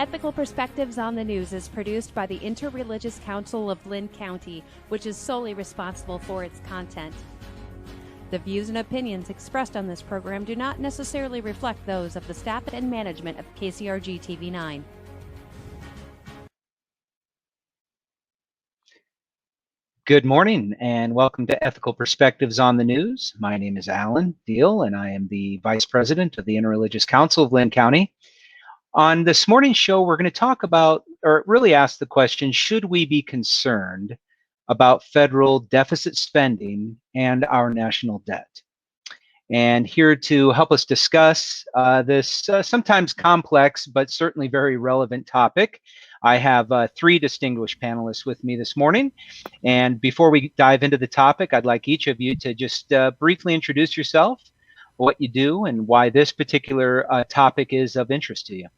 Ethical Perspectives on the News is produced by the Interreligious Council of Linn County, which is solely responsible for its content. The views and opinions expressed on this program do not necessarily reflect those of the staff and management of KCRG TV9. Good morning and welcome to Ethical Perspectives on the News. My name is Diehl and I am the Vice President of the Interreligious Council of Linn County. On this morning's show, we're going to talk about, or really ask the question, should we be concerned about federal deficit spending and our national debt? And here to help us discuss this sometimes complex but certainly very relevant topic, I have three distinguished panelists with me this morning. And before we dive into the topic, I'd like each of you to just briefly introduce yourself, what you do, and why this particular topic is of interest to you.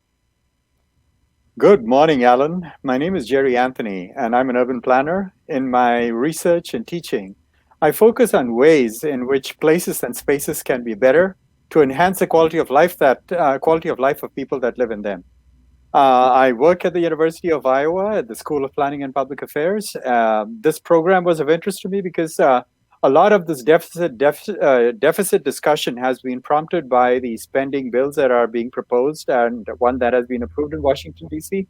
Good morning, Alan. My name is Jerry Anthony, and I'm an urban planner. In my research and teaching, I focus on ways in which places and spaces can be better to enhance the quality of life of people that live in them. I work at the University of Iowa at the School of Planning and Public Affairs. This program was of interest to me because a lot of this deficit discussion has been prompted by the spending bills that are being proposed, and one that has been approved in Washington, D.C.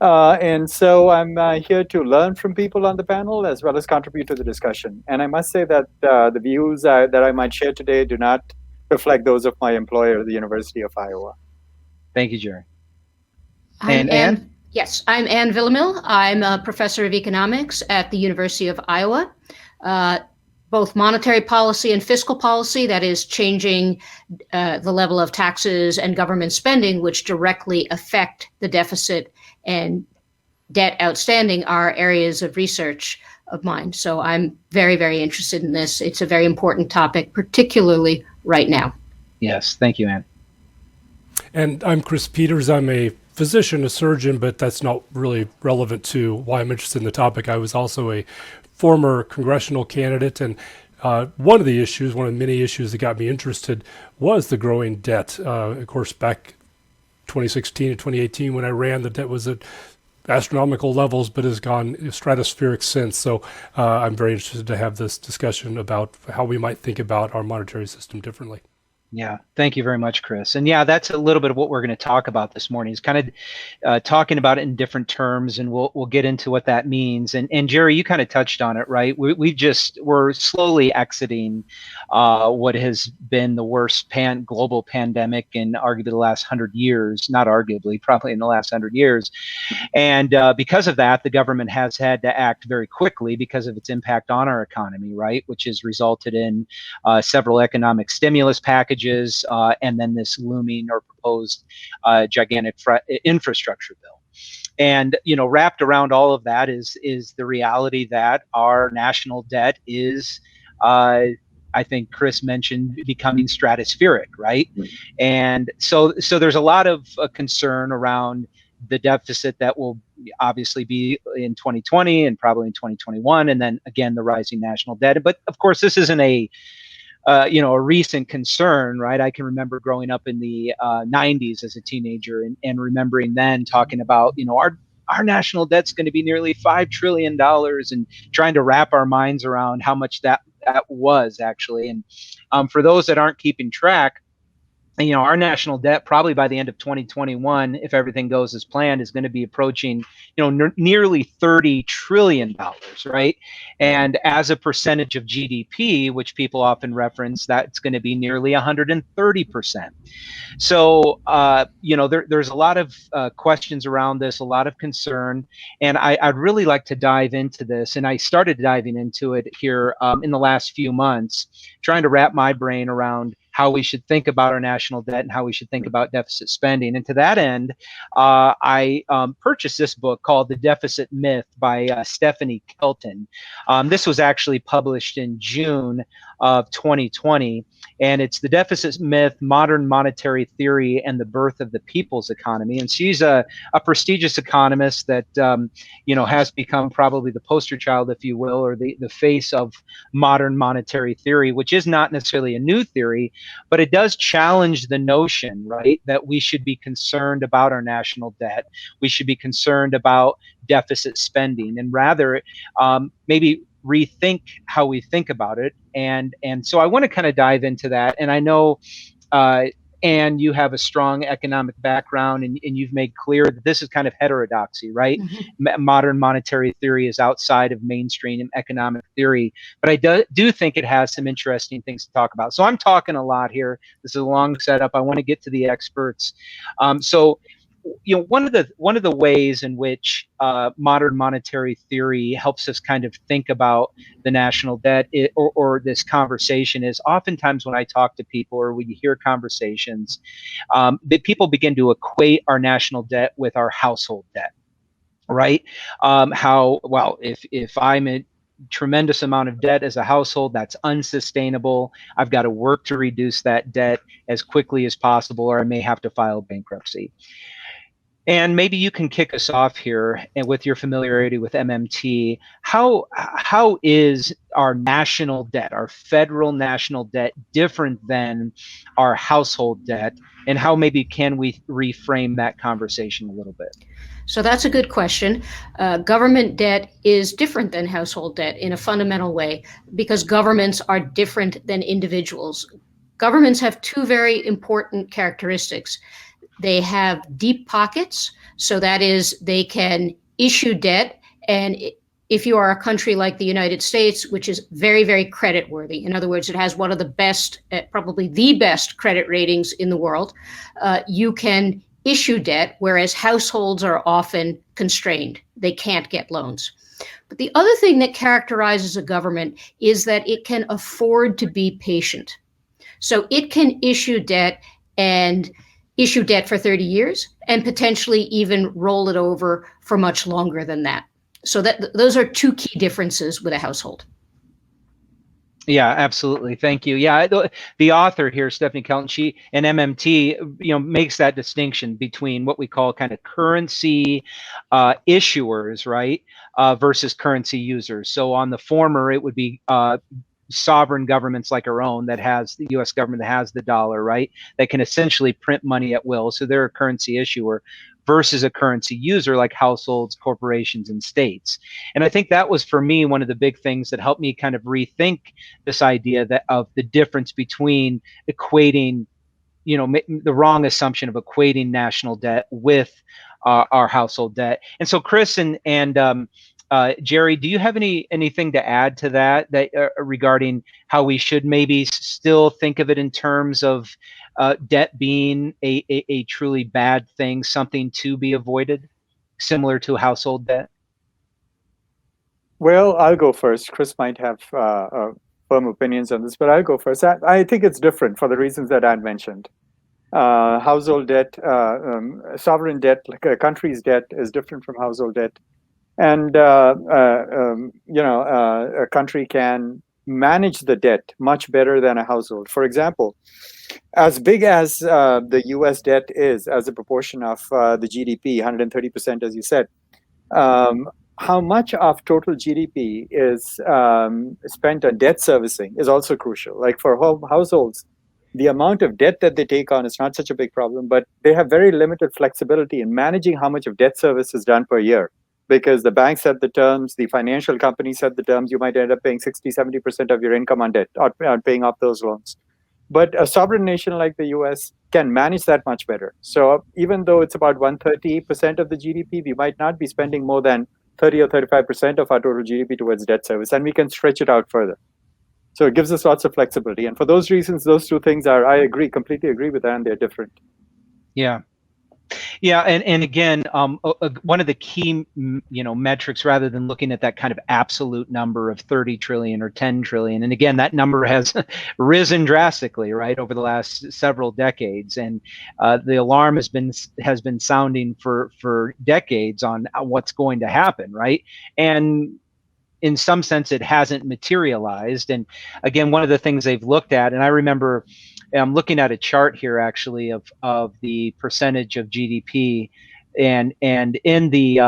And so I'm here to learn from people on the panel as well as contribute to the discussion. And I must say that the views that I might share today do not reflect those of my employer, the University of Iowa. Thank you, Jerry. I'm Ann. Yes, I'm Ann Villamil. I'm a professor of economics at the University of Iowa. Both monetary policy and fiscal policy, that is changing the level of taxes and government spending, which directly affect the deficit and debt outstanding, are areas of research of mine. So I'm very, very interested in this. It's a very important topic, particularly right now. Yes, thank you, Ann. And I'm Chris Peters. I'm a physician, a surgeon, but that's not really relevant to why I'm interested in the topic. I was also a former congressional candidate, and one of the many issues that got me interested was the growing debt. Of course, back 2016 and 2018 when I ran, the debt was at astronomical levels, but has gone stratospheric since. So I'm very interested to have this discussion about how we might think about our monetary system differently. Yeah, thank you very much, Chris. And yeah, that's a little bit of what we're going to talk about this morning, is kind of talking about it in different terms, and we'll get into what that means. And Jerry, you kind of touched on it, right? We're slowly exiting what has been the worst global pandemic in arguably the last 100 years, not arguably, probably in the last 100 years. And because of that, the government has had to act very quickly because of its impact on our economy, right? Which has resulted in several economic stimulus packages, and then this looming or proposed gigantic infrastructure bill. And wrapped around all of that is the reality that our national debt is, I think Chris mentioned, becoming stratospheric, right? Mm-hmm. And so there's a lot of concern around the deficit that will obviously be in 2020 and probably in 2021, and then again the rising national debt. But of course, this isn't a recent concern, right? I can remember growing up in the 90s as a teenager and remembering then talking about, our national debt's going to be nearly $5 trillion, and trying to wrap our minds around how much that was actually. And for those that aren't keeping track, our national debt probably by the end of 2021, if everything goes as planned, is going to be approaching, nearly $30 trillion, right? And as a percentage of GDP, which people often reference, that's going to be nearly 130%. So, there's a lot of questions around this, a lot of concern, and I'd really like to dive into this. And I started diving into it here in the last few months, trying to wrap my brain around how we should think about our national debt and how we should think about deficit spending. And to that end, I purchased this book called The Deficit Myth by Stephanie Kelton. This was actually published in June of 2020. and it's The Deficit Myth, Modern Monetary Theory, and the Birth of the People's Economy. And she's a prestigious economist that has become probably the poster child, if you will, or the face of modern monetary theory, which is not necessarily a new theory, but it does challenge the notion, right, that we should be concerned about our national debt. We should be concerned about deficit spending, and rather maybe rethink how we think about it. And so I want to kind of dive into that. And I know, Anne, you have a strong economic background, and you've made clear that this is kind of heterodoxy, right? Modern monetary theory is outside of mainstream economic theory, but I do think it has some interesting things to talk about. So I'm talking a lot here. This is a long setup. I want to get to the experts. So one of the ways in which modern monetary theory helps us kind of think about the national debt or this conversation is oftentimes when I talk to people or when you hear conversations, that people begin to equate our national debt with our household debt, right? If I'm a tremendous amount of debt as a household, that's unsustainable. I've got to work to reduce that debt as quickly as possible, or I may have to file bankruptcy. And maybe you can kick us off here, and with your familiarity with MMT, how is our national debt, our federal national debt, different than our household debt, and how maybe can we reframe that conversation a little bit? So that's a good question. Government debt is different than household debt in a fundamental way because governments are different than individuals. Governments have two very important characteristics. They have deep pockets, so that is they can issue debt. And if you are a country like the United States, which is very, very credit worthy, in other words, it has one of the best, probably the best credit ratings in the world, you can issue debt, whereas households are often constrained. They can't get loans. But the other thing that characterizes a government is that it can afford to be patient. So it can issue debt for 30 years and potentially even roll it over for much longer than that. So those are two key differences with a household. Yeah, absolutely. Thank you. Yeah, the author here, Stephanie Kelton, she and MMT, makes that distinction between what we call kind of currency issuers, right, versus currency users. So on the former, it would be sovereign governments like our own, that has the U.S. government that has the dollar, right, that can essentially print money at will. So they're a currency issuer, versus a currency user like households, corporations, and states. And I think that was, for me, one of the big things that helped me kind of rethink this idea of the difference between equating, the wrong assumption of equating national debt with our household debt. And so Chris and Jerry, do you have anything to add to that regarding how we should maybe still think of it in terms of debt being a truly bad thing, something to be avoided, similar to household debt? Well, I'll go first. Chris might have firm opinions on this, but I'll go first. I think it's different for the reasons that I mentioned. Household debt, sovereign debt, like a country's debt, is different from household debt. And a country can manage the debt much better than a household. For example, as big as the U.S. debt is as a proportion of the GDP, 130%, as you said, how much of total GDP is spent on debt servicing is also crucial. Like for households, the amount of debt that they take on is not such a big problem, but they have very limited flexibility in managing how much of debt service is done per year. Because the bank set the terms, the financial companies set the terms, you might end up paying 60, 70% of your income on debt, or paying off those loans. But a sovereign nation like the US can manage that much better. So even though it's about 130% of the GDP, we might not be spending more than 30 or 35% of our total GDP towards debt service, and we can stretch it out further. So it gives us lots of flexibility. And for those reasons, those two things I completely agree with that, and they're different. Yeah. Yeah, and again, one of the key, metrics, rather than looking at that kind of absolute number of 30 trillion or 10 trillion, and again, that number has risen drastically, right, over the last several decades, and the alarm has been sounding for decades on what's going to happen, right, and in some sense, it hasn't materialized. And again, one of the things they've looked at, and I remember I'm looking at a chart here actually of the percentage of GDP, and in the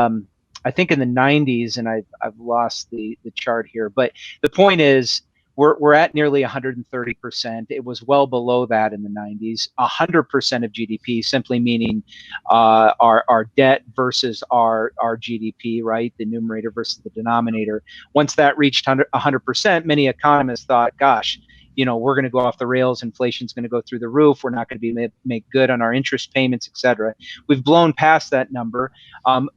I think in the 90s, and I've lost the chart here, but the point is we're at nearly 130%. It was well below that in the 90s. 100% of GDP, simply meaning our debt versus our GDP, right? The numerator versus the denominator. Once that reached 100%, many economists thought, gosh, we're going to go off the rails. Inflation's going to go through the roof. We're not going to be make good on our interest payments, et cetera. We've blown past that number.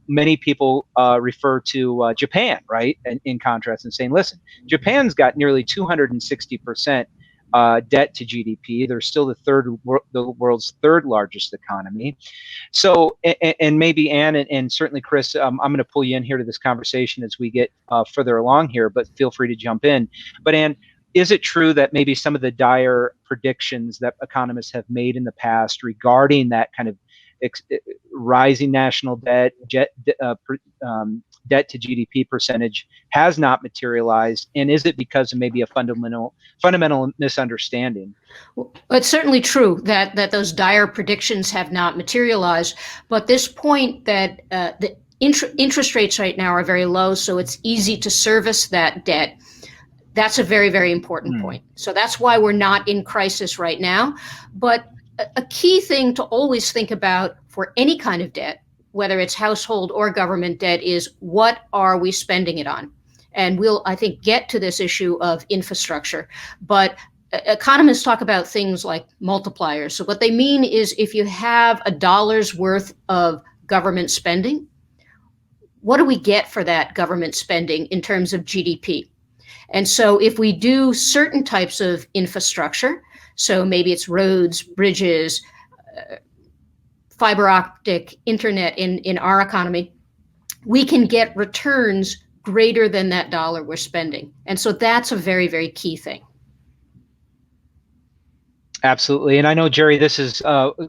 Many people refer to Japan, right? In contrast, and saying, listen, Japan's got nearly 260% debt to GDP. They're still the world's third largest economy. So, and maybe Ann and certainly Chris, I'm going to pull you in here to this conversation as we get further along here, but feel free to jump in. But Ann, is it true that maybe some of the dire predictions that economists have made in the past regarding that kind of rising national debt, debt to GDP percentage has not materialized? And is it because of maybe a fundamental misunderstanding? Well, it's certainly true that those dire predictions have not materialized. But this point that the interest rates right now are very low, so it's easy to service that debt. That's a very, very important point. So that's why we're not in crisis right now. But a key thing to always think about for any kind of debt, whether it's household or government debt, is what are we spending it on? And we'll, I think, get to this issue of infrastructure. But economists talk about things like multipliers. So what they mean is if you have $1 worth of government spending, what do we get for that government spending in terms of GDP? And so if we do certain types of infrastructure, so maybe it's roads, bridges, fiber optic internet in our economy, we can get returns greater than that dollar we're spending. And so that's a very, very key thing. Absolutely. And I know, Jerry, this is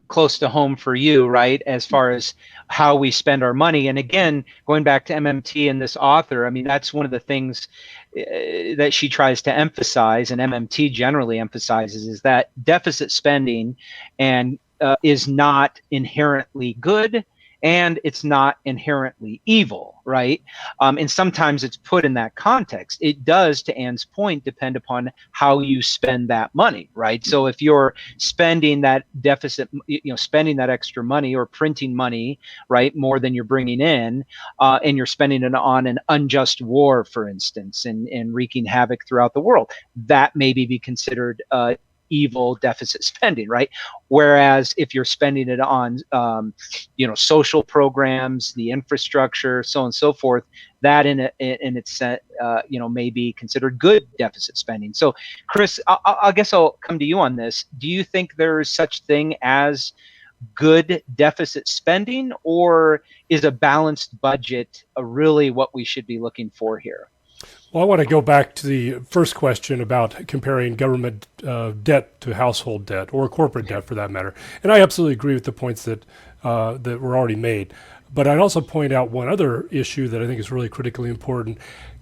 close to home for you, right, as far as how we spend our money. And again, going back to MMT and this author, I mean, that's one of the things that she tries to emphasize, and MMT generally emphasizes, is that deficit spending and is not inherently good, and it's not inherently evil, right? And sometimes it's put in that context. It does, to Ann's point, depend upon how you spend that money, right? So if you're spending that deficit, spending that extra money or printing money, right, more than you're bringing in, and you're spending it on an unjust war, for instance, and wreaking havoc throughout the world, that maybe be considered evil deficit spending, right? Whereas if you're spending it on, social programs, the infrastructure, so on and so forth, that in its may be considered good deficit spending. So, Chris, I guess I'll come to you on this. Do you think there is such thing as good deficit spending, or is a balanced budget really what we should be looking for here? Well, I want to go back to the first question about comparing government debt to household debt, or corporate debt for that matter. And I absolutely agree with the points that were already made. But I'd also point out one other issue that I think is really critically important.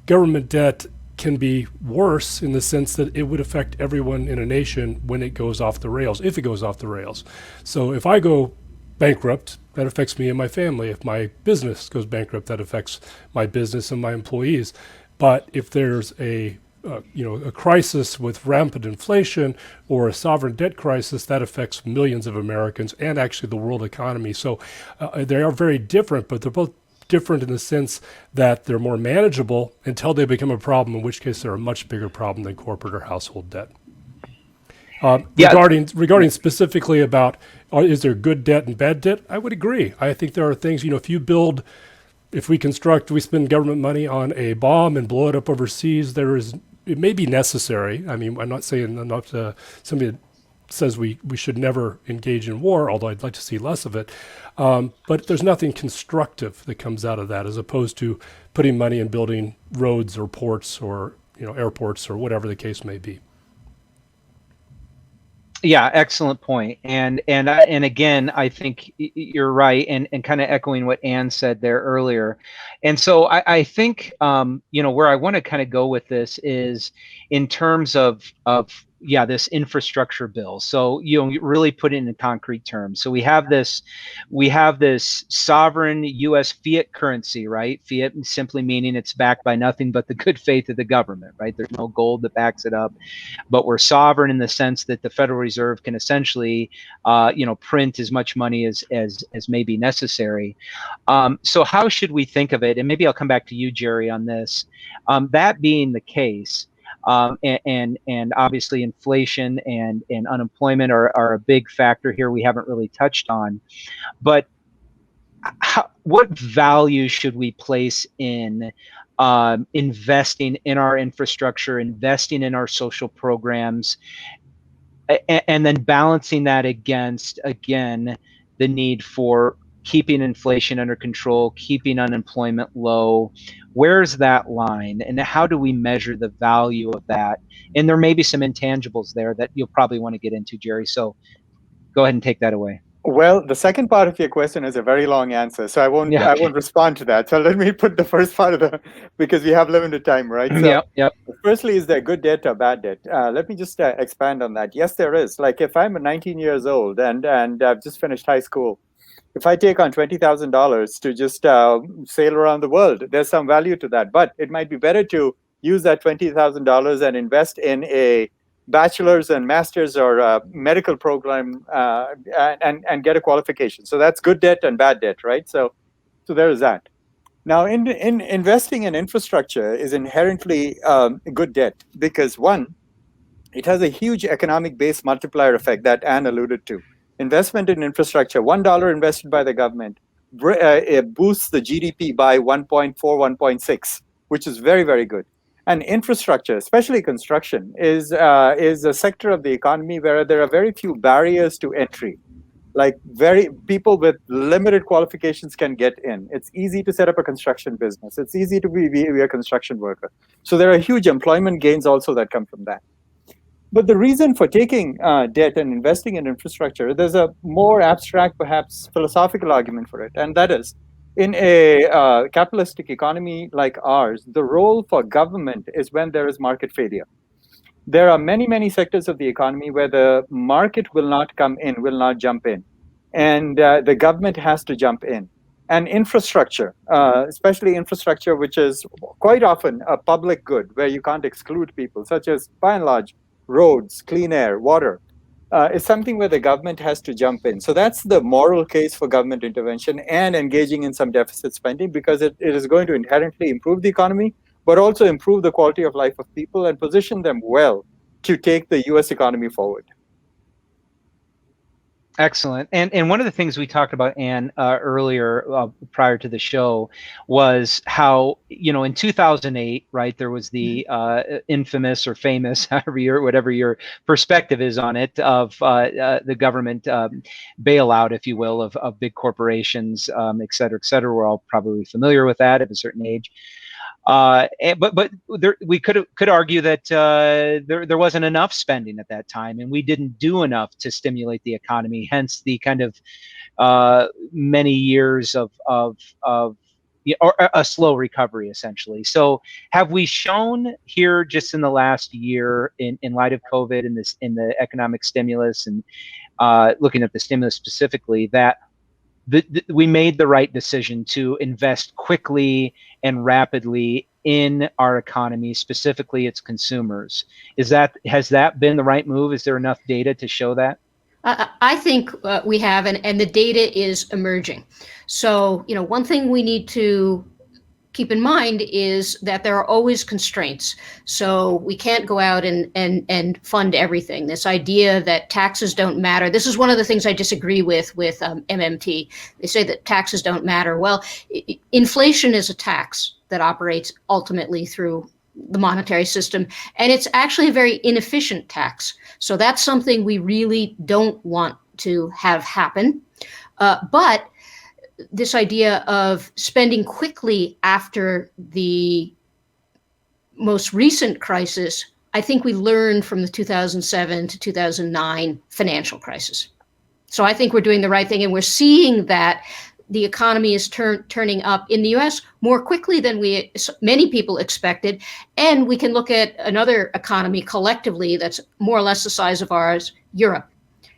Government debt can be worse in the sense that it would affect everyone in a nation when it goes off the rails, if it goes off the rails. So if I go bankrupt, that affects me and my family. If my business goes bankrupt, that affects my business and my employees. But if there's a crisis with rampant inflation or a sovereign debt crisis, that affects millions of Americans and actually the world economy. So they are very different, but they're both different in the sense that they're more manageable until they become a problem, in which case they're a much bigger problem than corporate or household debt. Regarding specifically about is there good debt and bad debt, I would agree. I think there are things, if we spend government money on a bomb and blow it up overseas, it may be necessary. I mean, I'm not saying somebody that says we should never engage in war, although I'd like to see less of it. But there's nothing constructive that comes out of that, as opposed to putting money in building roads or ports or airports or whatever the case may be. Yeah, excellent point. And again, I think you're right, and kind of echoing what Ann said there earlier. And so I think where I want to kind of go with this is in terms of yeah, this infrastructure bill. So you really put it in concrete terms. So we have this sovereign U.S. fiat currency, right? Fiat simply meaning it's backed by nothing but the good faith of the government, right? There's no gold that backs it up, but we're sovereign in the sense that the Federal Reserve can essentially, print as much money as may be necessary. So how should we think of it? And maybe I'll come back to you, Jerry, on this. That being the case, and obviously inflation and unemployment are a big factor here we haven't really touched on. But what value should we place in investing in our infrastructure, investing in our social programs, and then balancing that against, again, the need for keeping inflation under control, keeping unemployment low? Where's that line, and how do we measure the value of that? And there may be some intangibles there that you'll probably want to get into, Jerry. So go ahead and take that away. Well, the second part of your question is a very long answer, so I won't respond to that. So let me put the first part of because we have limited time, right? So yep. Firstly, is there good debt or bad debt? Let me just expand on that. Yes, there is. Like if I'm 19 years old and I've just finished high school, if I take on $20,000 to just sail around the world, there's some value to that. But it might be better to use that $20,000 and invest in a bachelor's and master's or a medical program and get a qualification. So that's good debt and bad debt, right? So there is that. Now, in investing in infrastructure is inherently good debt because, one, it has a huge economic base multiplier effect that Ann alluded to. Investment in infrastructure, $1 invested by the government, it boosts the GDP by 1.4, 1.6, which is very, very good. And infrastructure, especially construction, is a sector of the economy where there are very few barriers to entry. Like people with limited qualifications can get in. It's easy to set up a construction business. It's easy to be a construction worker. So there are huge employment gains also that come from that. But the reason for taking debt and investing in infrastructure, there's a more abstract, perhaps philosophical argument for it. And that is, in a capitalistic economy like ours, the role for government is when there is market failure. There are many, many sectors of the economy where the market will not come in, will not jump in. And the government has to jump in. And infrastructure, especially infrastructure, which is quite often a public good where you can't exclude people, such as, by and large, roads, clean air, water, is something where the government has to jump in. So that's the moral case for government intervention and engaging in some deficit spending, because it is going to inherently improve the economy, but also improve the quality of life of people and position them well to take the U.S. economy forward. Excellent. And one of the things we talked about, Ann, earlier prior to the show was how, in 2008, right, there was the infamous or famous, whatever your perspective is on it, of the government bailout, if you will, of big corporations, et cetera, et cetera. We're all probably familiar with that at a certain age. But we could argue that there wasn't enough spending at that time, and we didn't do enough to stimulate the economy. Hence the kind of many years of or a slow recovery, essentially. So, have we shown here just in the last year, in light of COVID and in the economic stimulus and looking at the stimulus specifically, that we made the right decision to invest quickly and rapidly in our economy, specifically its consumers? Has that been the right move? Is there enough data to show that? I think we have, and the data is emerging. So, one thing we need to keep in mind is that there are always constraints. So we can't go out and fund everything. This idea that taxes don't matter. This is one of the things I disagree with MMT. They say that taxes don't matter. Well, inflation is a tax that operates ultimately through the monetary system, and it's actually a very inefficient tax. So that's something we really don't want to have happen. But this idea of spending quickly after the most recent crisis I think we learned from the 2007 to 2009 financial crisis. So I think we're doing the right thing, and we're seeing that the economy is turning up in the U.S. more quickly than many people expected. And we can look at another economy collectively that's more or less the size of ours, Europe.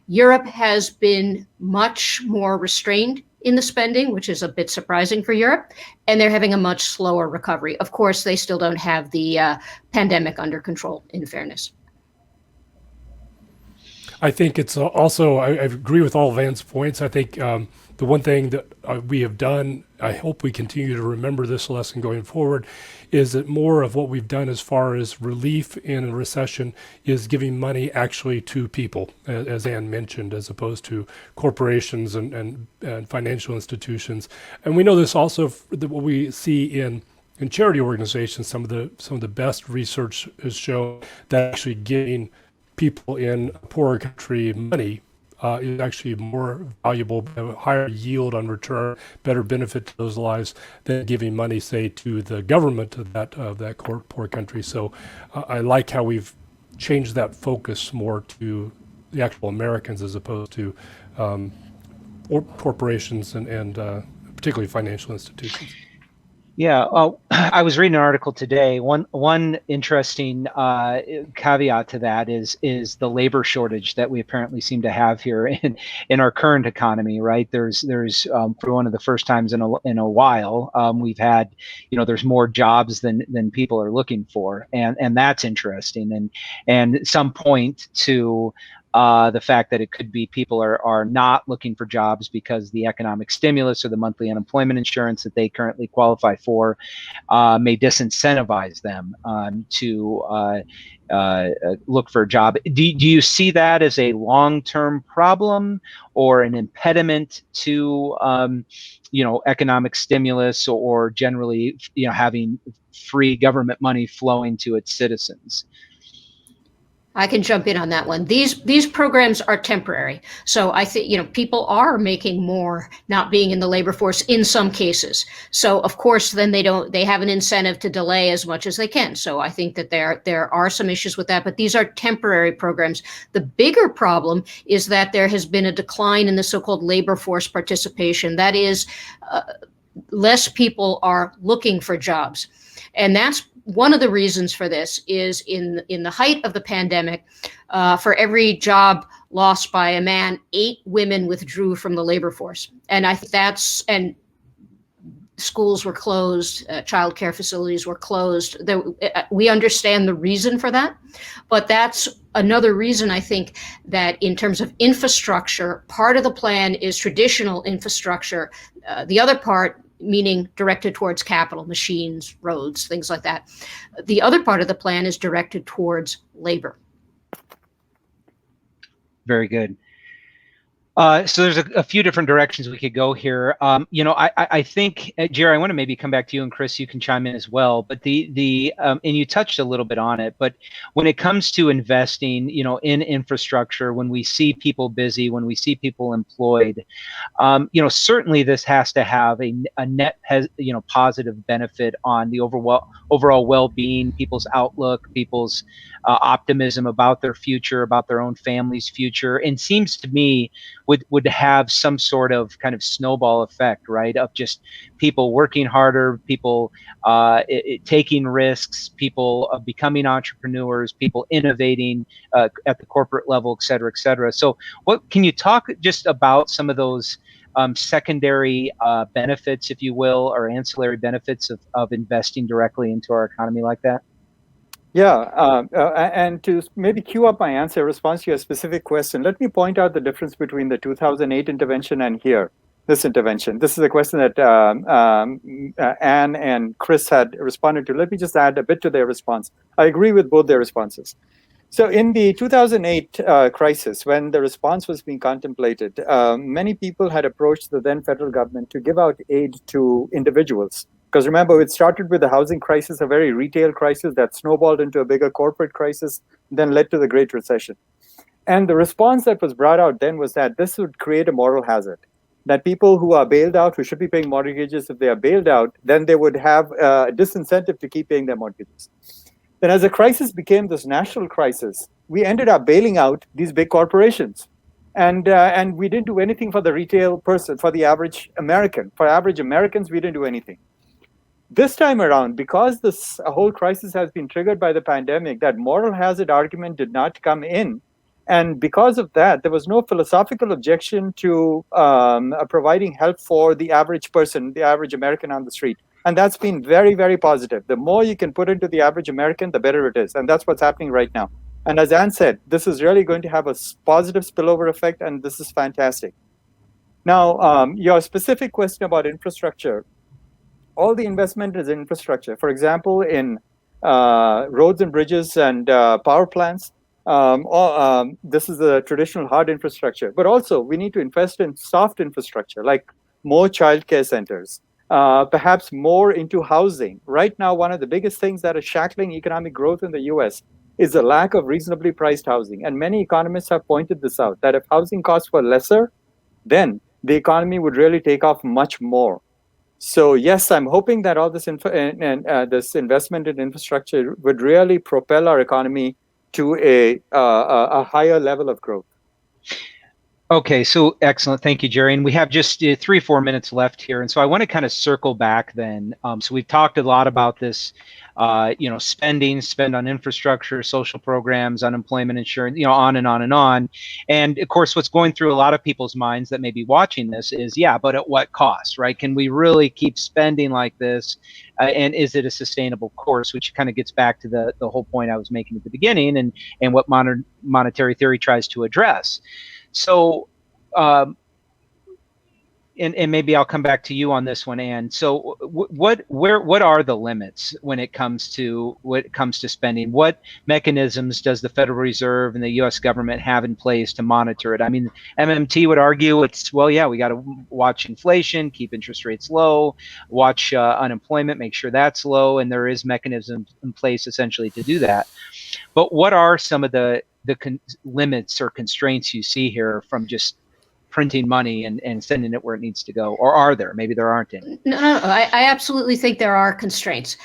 Europe has been much more restrained in the spending, which is a bit surprising for Europe, and they're having a much slower recovery. Of course, they still don't have the pandemic under control, in fairness. I think it's also, I agree with all Van's points. I think the one thing that we have done, I hope we continue to remember this lesson going forward, is that more of what we've done as far as relief in a recession is giving money actually to people, as Ann mentioned, as opposed to corporations and financial institutions. And we know this also, that what we see in charity organizations, some of the best research has shown that actually giving people in a poorer country money is actually more valuable, a higher yield on return, better benefit to those lives than giving money, say, to the government of that poor country. So I like how we've changed that focus more to the actual Americans as opposed to corporations and particularly financial institutions. Yeah, I was reading an article today. One interesting caveat to that is the labor shortage that we apparently seem to have here in our current economy. Right, there's for one of the first times in a while, we've had, there's more jobs than people are looking for, and that's interesting, and some point to the fact that it could be people are not looking for jobs because the economic stimulus or the monthly unemployment insurance that they currently qualify for may disincentivize them to look for a job. Do you see that as a long-term problem or an impediment to economic stimulus or generally having free government money flowing to its citizens? I can jump in on that one. These programs are temporary. So I think, people are making more not being in the labor force in some cases. So of course, then they have an incentive to delay as much as they can. So I think that there are some issues with that, but these are temporary programs. The bigger problem is that there has been a decline in the so-called labor force participation. That is, less people are looking for jobs. And that's one of the reasons for this is in the height of the pandemic, for every job lost by a man, 8 women withdrew from the labor force. And I think and schools were closed, childcare facilities were closed. We understand the reason for that, but that's another reason I think that in terms of infrastructure, part of the plan is traditional infrastructure. The other part, meaning directed towards capital, machines, roads, things like that. The other part of the plan is directed towards labor. Very good. So there's a few different directions we could go here. I think, Jerry, I want to maybe come back to you, and Chris, you can chime in as well. But and you touched a little bit on it. But when it comes to investing, in infrastructure, when we see people busy, when we see people employed, certainly this has to have a net, positive benefit on the overall well-being, people's outlook, people's optimism about their future, about their own family's future, and seems to me would have some sort of kind of snowball effect, right? Of just people working harder, people taking risks, people becoming entrepreneurs, people innovating at the corporate level, et cetera, et cetera. So what can you talk just about some of those secondary benefits, if you will, or ancillary benefits of investing directly into our economy like that? Yeah, and to maybe queue up my answer in response to your specific question, let me point out the difference between the 2008 intervention and this intervention. This is a question that Anne and Chris had responded to. Let me just add a bit to their response. I agree with both their responses. So in the 2008 crisis, when the response was being contemplated, many people had approached the then federal government to give out aid to individuals. Because remember, it started with the housing crisis, a very retail crisis that snowballed into a bigger corporate crisis, then led to the Great Recession. And the response that was brought out then was that this would create a moral hazard, that people who are bailed out, who should be paying mortgages, if they are bailed out, then they would have a disincentive to keep paying their mortgages. Then as the crisis became this national crisis, we ended up bailing out these big corporations. And we didn't do anything for the retail person, for the average American. For average Americans, we didn't do anything. This time around, because this whole crisis has been triggered by the pandemic, that moral hazard argument did not come in. And because of that, there was no philosophical objection to providing help for the average person, the average American on the street. And that's been very, very positive. The more you can put into the average American, the better it is. And that's what's happening right now. And as Anne said, this is really going to have a positive spillover effect, and this is fantastic. Now, your specific question about infrastructure, all the investment is in infrastructure. For example, in roads and bridges and power plants, this is the traditional hard infrastructure. But also, we need to invest in soft infrastructure, like more childcare centers, perhaps more into housing. Right now, one of the biggest things that is shackling economic growth in the US is the lack of reasonably priced housing. And many economists have pointed this out, that if housing costs were lesser, then the economy would really take off much more. So yes, I'm hoping that all this this investment in infrastructure would really propel our economy to a higher level of growth. Okay, so excellent. Thank you, Jerry. And we have just 3 or 4 minutes left here. And so I want to kind of circle back then. So we've talked a lot about this, spend on infrastructure, social programs, unemployment insurance, on and on and on. And of course, what's going through a lot of people's minds that may be watching this is, yeah, but at what cost, right? Can we really keep spending like this? And is it a sustainable course? Which kind of gets back to the whole point I was making at the beginning and what modern monetary theory tries to address. So, and maybe I'll come back to you on this one, Anne. So, what are the limits when it comes to spending? What mechanisms does the Federal Reserve and the U.S. government have in place to monitor it? I mean, MMT would argue we got to watch inflation, keep interest rates low, watch unemployment, make sure that's low, and there is mechanisms in place essentially to do that. But what are some of the limits or constraints you see here from just printing money and sending it where it needs to go? Or are there? Maybe there aren't any. No, I absolutely think there are constraints.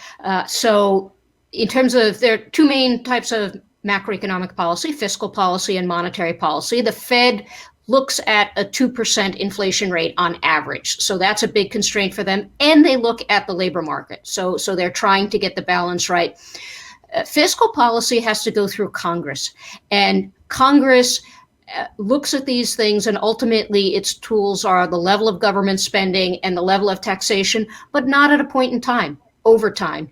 So in terms of, there are 2 main types of macroeconomic policy, fiscal policy and monetary policy. The Fed looks at a 2% inflation rate on average. So that's a big constraint for them. And they look at the labor market. So they're trying to get the balance right. Fiscal policy has to go through Congress, and Congress looks at these things, and ultimately its tools are the level of government spending and the level of taxation, but not at a point in time, over time.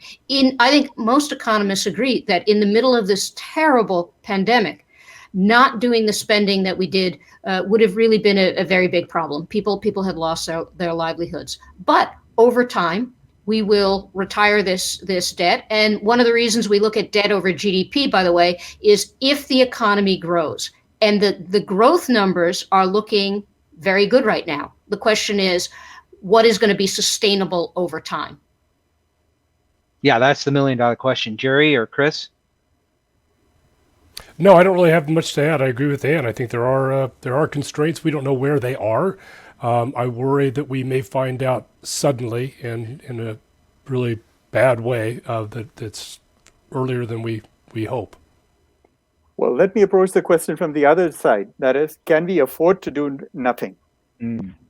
I think most economists agree that in the middle of this terrible pandemic, not doing the spending that we did would have really been a very big problem. People had lost their livelihoods. But over time, we will retire this debt. And one of the reasons we look at debt over GDP, by the way, is if the economy grows. And the growth numbers are looking very good right now. The question is, what is going to be sustainable over time? Yeah, that's the $1 million question. Jerry or Chris? No, I don't really have much to add. I agree with Ann. I think there are constraints. We don't know where they are. I worry that we may find out suddenly and in a really bad way that's earlier than we hope. Well, let me approach the question from the other side. That is, can we afford to do nothing?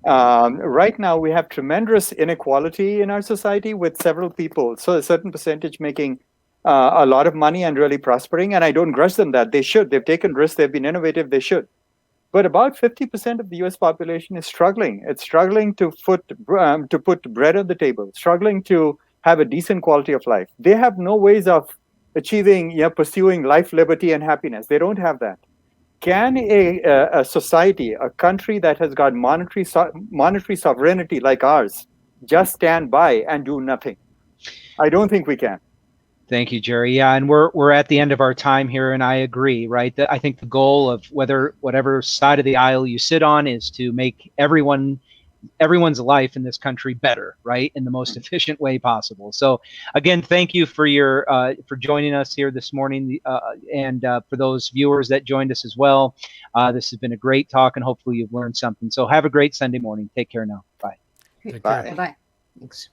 Right now, we have tremendous inequality in our society with several people. So a certain percentage making a lot of money and really prospering. And I don't grudge them that. They should. They've taken risks. They've been innovative. They should. But about 50% of the US population is struggling. It's struggling to put bread on the table, struggling to have a decent quality of life. They have no ways of achieving, pursuing life, liberty, and happiness. They don't have that. Can a society, a country that has got monetary sovereignty like ours, just stand by and do nothing? I don't think we can. Thank you, Jerry. Yeah, and we're at the end of our time here, and I agree, right? I think the goal of whatever side of the aisle you sit on is to make everyone's life in this country better, right, in the most efficient way possible. So, again, thank you for for joining us here this morning, and for those viewers that joined us as well. This has been a great talk, and hopefully you've learned something. So, have a great Sunday morning. Take care now. Bye. Take care. Bye. Bye-bye. Thanks.